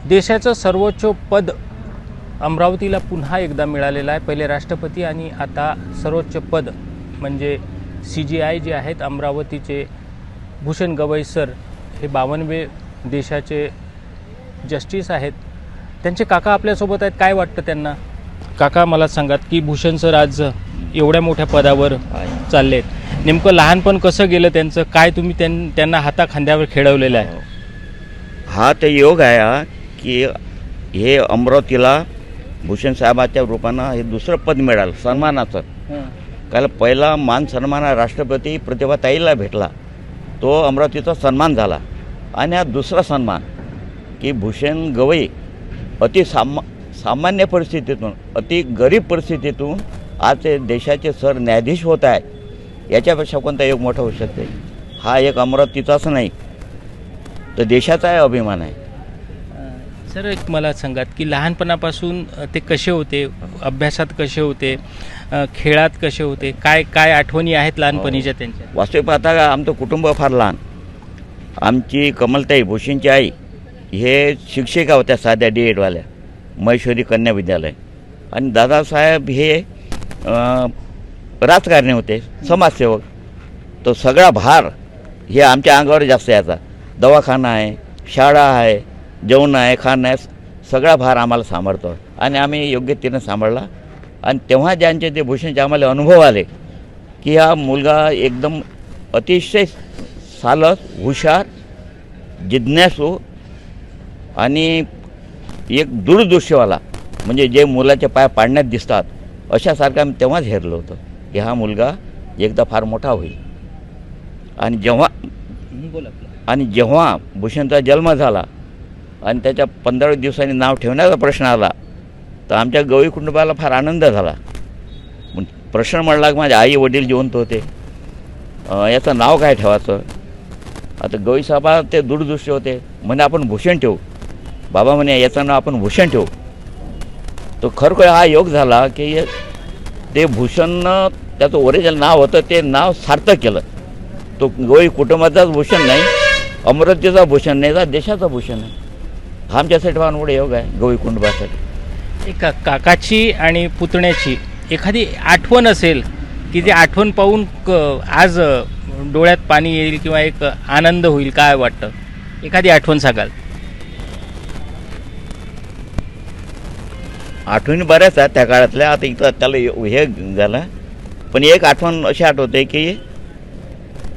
देशाचं सर्वोच्च पद अमरावतीला पुन्हा एकदा मिळालेलं आहे. पहिले राष्ट्रपती आणि आता सर्वोच्च पद म्हणजे CGI जे आहेत अमरावतीचे भूषण गवई सर हे 52वे देशाचे जस्टिस आहेत. त्यांचे काका आपल्यासोबत आहेत. काय वाटतं त्यांना? काका मला सांगात की भूषण सर आज एवढ्या मोठ्या पदावर चाललेत, नेमकं लहानपण कसं गेलं त्यांचं, काय तुम्ही त्यांना हाताखांद्यावर खेळवलेलं आहे? हा ते योग आहे हा की हे अमरावतीला भूषण साहेबाच्या रूपानं हे दुसरं पद मिळालं सन्मानाचं. कारण पहिला मान सन्मान राष्ट्रपती प्रतिभाताईला भेटला, तो अमरावतीचा सन्मान झाला. आणि हा दुसरा सन्मान की भूषण गवई सामान्य परिस्थितीतून अति गरीब परिस्थितीतून आज ते देशाचे सरन्यायाधीश होत आहे. याच्यापेक्षा कोणता योग मोठा होऊ शकते? हा एक अमरावतीचाच नाही तर देशाचाही अभिमान आहे. सर एक मला सांगात की लहानपणापासून ते कसे होते, अभ्यासात कसे होते, खेळात कसे होते, काय काय आठवणी आहेत लहानपणीच्या त्यांच्या? वास्तविक पाहता आमचं कुटुंब फार लहान. आमची कमलताई भूषणची आई हे शिक्षिका होत्या साध्या D.ED वाल्या महेश्वरी कन्या विद्यालय. आणि दादासाहेब हे राजकारणी होते, समाजसेवक. तो सगळा भार हे आमच्या अंगावर जास्त यायचा. दवाखाना आहे, शाळा आहे, जेवण आहे, खाणं आहे, सगळा भार आम्हाला सांभाळतो आणि आम्ही योग्यतेनं सांभाळला. आणि तेव्हा ज्यांचे ते भूषणचे आम्हाला अनुभव आले की हा मुलगा एकदम अतिशय सालस, हुशार, जिज्ञासू आणि एक दूरदृष्टीवाला, म्हणजे जे मुलाच्या पाय पाडण्यात दिसतात अशासारखं आम्ही तेव्हाच हेरलो होतं की हा मुलगा एकदा फार मोठा होईल. आणि जेव्हा भूषणचा जन्म झाला आणि त्याच्या 15 दिवसांनी नाव ठेवण्याचा प्रश्न आला तर आमच्या गवई कुटुंबाला फार आनंद झाला. प्रश्न म्हणला की माझे आई वडील जिवंत होते, याचं नाव काय ठेवायचं? आता गवई साहेबा ते दूरदृष्टी होते, म्हणे आपण भूषण ठेवू. बाबा म्हणे याचं नाव आपण भूषण ठेवू. तो खरोखर हा योग झाला की ते भूषणनं त्याचं ओरिजिनल नाव होतं ते नाव सार्थक केलं. तो गवई कुटुंबाचाच भूषण नाही, अमरावतीचा भूषण नाही, तर देशाचा भूषण आहे. हा आमच्यासाठी फार मोठा योग आहे गवई कुटुंबासाठी. एक काकाची आणि पुतण्याची एखादी आठवण असेल की ती आठवण पाहून आज डोळ्यात पाणी येईल किंवा एक आनंद होईल, काय वाटतं? एखादी आठवण सांगाल? आठवणी बऱ्याच आहेत त्या काळातल्या. आता इथं त्याला हे झालं, पण एक आठवण अशी आठवते की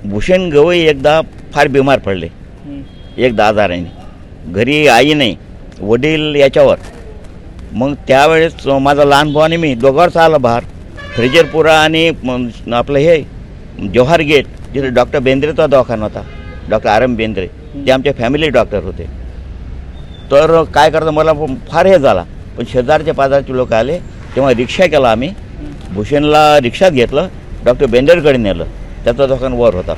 भूषण गवई एकदा फार बिमार पडले, एकदा आजाराने. घरी आई नाही, वडील याच्यावर. मग त्यावेळेस माझा लहान भाऊ आणि मी दोघांवर आला बाहेर. फ्रेजरपुरा आणि आपलं हे जवाहर गेट जिथे डॉक्टर बेंद्रेचा दवाखाना होता, डॉक्टर RM बेंद्रे, ते आमचे फॅमिली डॉक्टर होते. तर काय करतं मला फार हे झाला, पण शेजारचे पाजारचे लोक आले तेव्हा रिक्षा केला आम्ही. भूषणला रिक्षात घेतलं, डॉक्टर बेंद्रेकडे नेलं. त्याचा दवाखाना वर होता.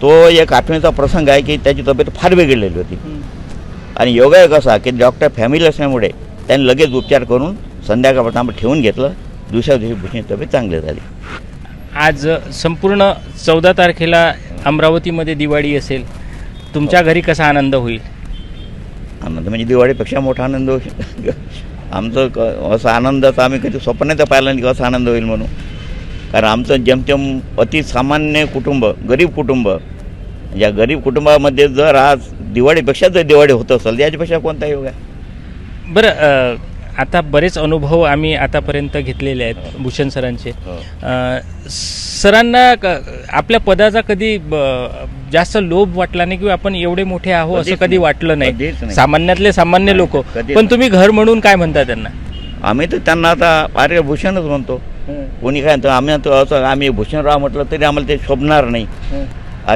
तो एक आठवणीचा प्रसंग आहे की त्याची तब्येत फार बिघडलेली होती. आणि योगायोग असा की डॉक्टर फॅमिली असल्यामुळे त्यांनी लगेच उपचार करून संध्याकाळपर्यंत आम्हाला ठेवून घेतलं. दुसऱ्या दिवशी भूषणची तब्येत चांगली झाली. आज संपूर्ण 14 तारखेला अमरावतीमध्ये दिवाळी असेल, तुमच्या घरी कसा आनंद होईल? आनंद म्हणजे दिवाळीपेक्षा मोठा आनंद होईल. आमचं असं आनंदाचं आम्ही कधी स्वप्नाचं पाहिलं नाही की असा आनंद होईल म्हणून. कारण आमचं जमजम अति सामान्य कुटुंब, गरीब कुटुंब. या गरीब कुटुंबामध्ये जर आज दिवाळीपेक्षा जर दिवाळी होत असेल याच्यापेक्षा कोणता योग आहे? बरं, आता बरेच अनुभव आम्ही आतापर्यंत घेतलेले आहेत भूषण सरांचे. सरांना आपल्या पदाचा कधी जास्त लोभ वाटला नाही किंवा आपण एवढे मोठे आहो असं कधी वाटलं नाही? सामान्यातले सामान्य लोक. पण तुम्ही घर म्हणून काय म्हणता त्यांना? आम्ही तर त्यांना आता अरे भूषणच म्हणतो. कोणी काय म्हणतो आम्ही असं आम्ही भूषणराव म्हटलं तरी आम्हाला ते शोभणार नाही.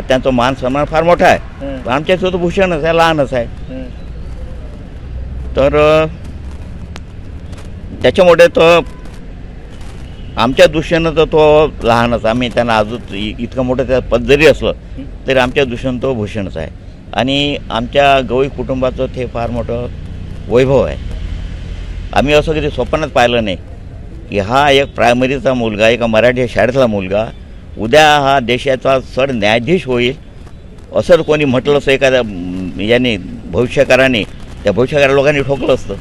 त्यांचा मान सन्मान फार मोठा आहे, पण आमच्यासोबत भूषणच आहे, लहानच आहे. तर त्याच्यामुळे तो आमच्या दृष्टीनं तर तो लहानच. आम्ही त्यांना अजून इतकं मोठं त्या पद जरी असलं तरी आमच्या दृष्टीनं तो भूषणच आहे. आणि आमच्या गवई कुटुंबाचं ते फार मोठं वैभव आहे. आम्ही असं कधी स्वप्नात पाहिलं नाही की हा एक प्रायमरीचा मुलगा, एका मराठी शाळेतला मुलगा उद्या हा देशाचा सरन्यायाधीश होईल. असं कोणी म्हटलं असं एखाद्या याने भविष्यकाराने त्या भविष्यकाळ लोकांनी ठोकलं असतं.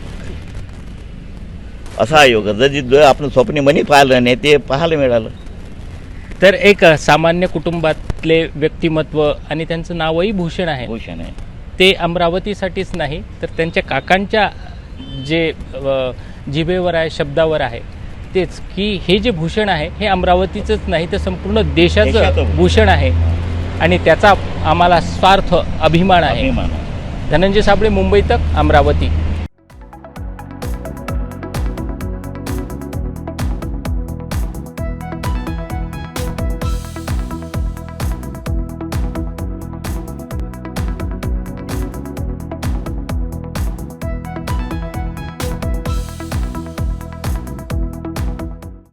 असा आयोग जर आपण स्वप्ने मनी पाहिलं नाही ते पाहायला मिळालं. तर एक सामान्य कुटुंबातले व्यक्तिमत्व आणि त्यांचं नावही भूषण आहे. भूषण आहे. ते अमरावतीसाठीच नाही तर त्यांच्या काकांच्या जे जिभेवर आहे, शब्दावर आहे, तेच की हे जे भूषण आहे हे अमरावतीचंच नाही तर संपूर्ण देशाचं भूषण आहे आणि त्याचा आम्हाला स्वार्थ अभिमान आहे. अभिमान. धनंजय साबळे, मुंबई तक, अमरावती.